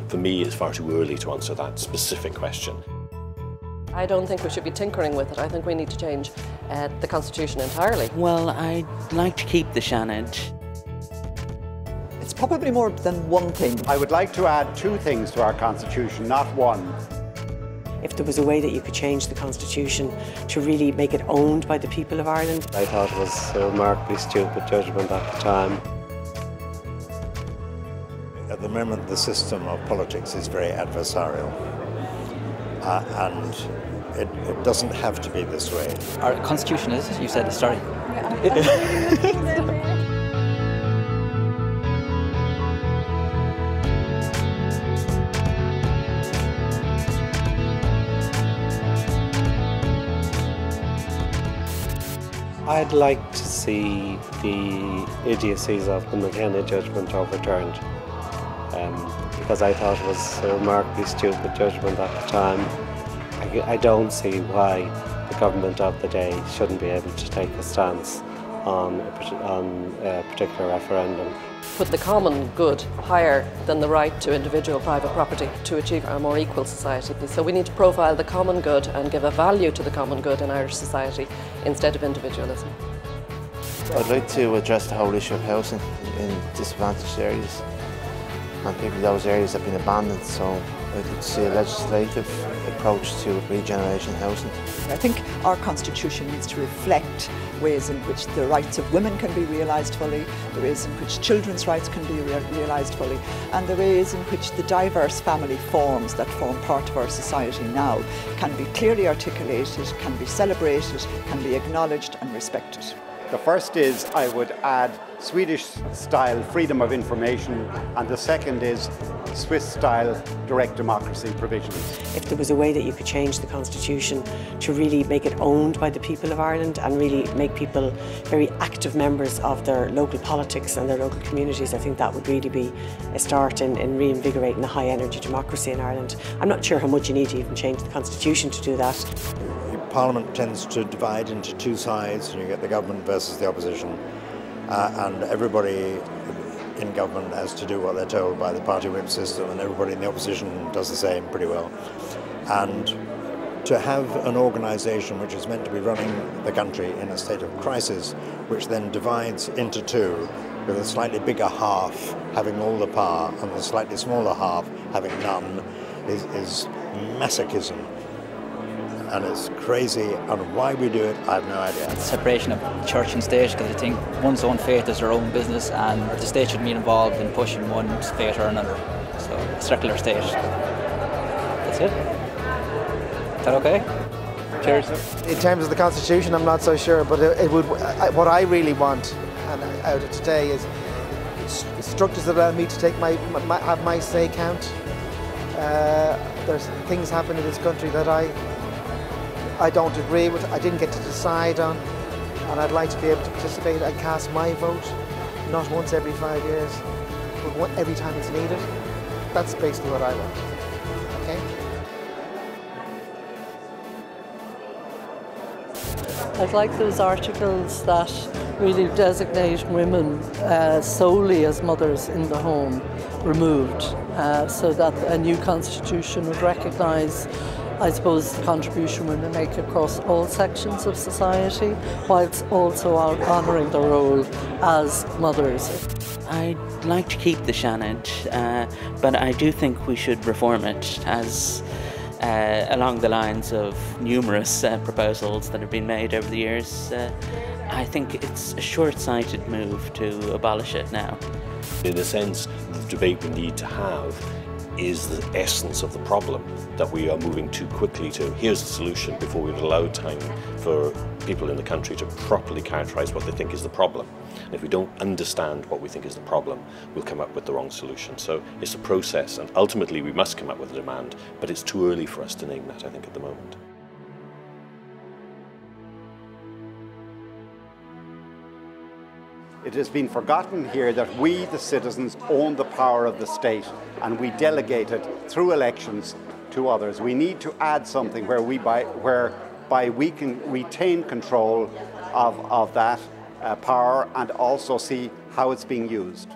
for me, it's far too early to answer that specific question. I don't think we should be tinkering with it. I think we need to change the Constitution entirely. Well, I'd like to keep the Seanad. It's probably more than one thing. I would like to add two things to our Constitution, not one. If there was a way that you could change the Constitution to really make it owned by the people of Ireland. I thought it was a remarkably stupid judgment at the time. At the moment, the system of politics is very adversarial, and it doesn't have to be this way. Our Constitution is, you said, sorry. I'd like to see the idiocies of the McKenna judgment overturned, because I thought it was a remarkably stupid judgment at the time. I don't see why the government of the day shouldn't be able to take a stance on a particular referendum. Put the common good higher than the right to individual private property to achieve a more equal society. So we need to profile the common good and give a value to the common good in Irish society instead of individualism. I'd like to address the whole issue of housing in disadvantaged areas, and people in those areas have been abandoned, so I'd like to see a legislative approach to regeneration housing. I think our Constitution needs to reflect ways in which the rights of women can be realised fully, the ways in which children's rights can be realised fully, and the ways in which the diverse family forms that form part of our society now can be clearly articulated, can be celebrated, can be acknowledged and respected. The first is I would add Swedish-style freedom of information, and the second is Swiss-style direct democracy provisions. If there was a way that you could change the Constitution to really make it owned by the people of Ireland and really make people very active members of their local politics and their local communities, I think that would really be a start in reinvigorating a high-energy democracy in Ireland. I'm not sure how much you need to even change the Constitution to do that. Parliament tends to divide into two sides, and you get the government versus the opposition, and everybody in government has to do what they're told by the party whip system, and everybody in the opposition does the same pretty well. And to have an organisation which is meant to be running the country in a state of crisis, which then divides into two, with a slightly bigger half having all the power and the slightly smaller half having none, is masochism. And it's crazy, and why we do it, I have no idea. Separation of church and state, because I think one's own faith is their own business, and the state shouldn't be involved in pushing one's faith or another. So, a secular state. That's it. Is that okay? Cheers. In terms of the Constitution, I'm not so sure, but it would. What I really want, out of today, is structures that allow me to take have my say count. There's things happen in this country that I don't agree with, I didn't get to decide on, and I'd like to be able to participate and cast my vote, not once every 5 years, but every time it's needed. That's basically what I want. Okay? I'd like those articles that really designate women solely as mothers in the home removed, so that a new constitution would recognise, I suppose, the contribution women make across all sections of society, whilst also honouring their role as mothers. I'd like to keep the Seanad, but I do think we should reform it as along the lines of numerous proposals that have been made over the years. I think it's a short-sighted move to abolish it now. In a sense, the debate we need to have is the essence of the problem, that we are moving too quickly to here's the solution before we've allowed time for people in the country to properly characterise what they think is the problem. And if we don't understand what we think is the problem, we'll come up with the wrong solution. So it's a process, and ultimately we must come up with a demand, but it's too early for us to name that, I think, at the moment. It has been forgotten here that we, the citizens, own the power of the state, and we delegate it through elections to others. We need to add something whereby we can retain control of that power and also see how it's being used.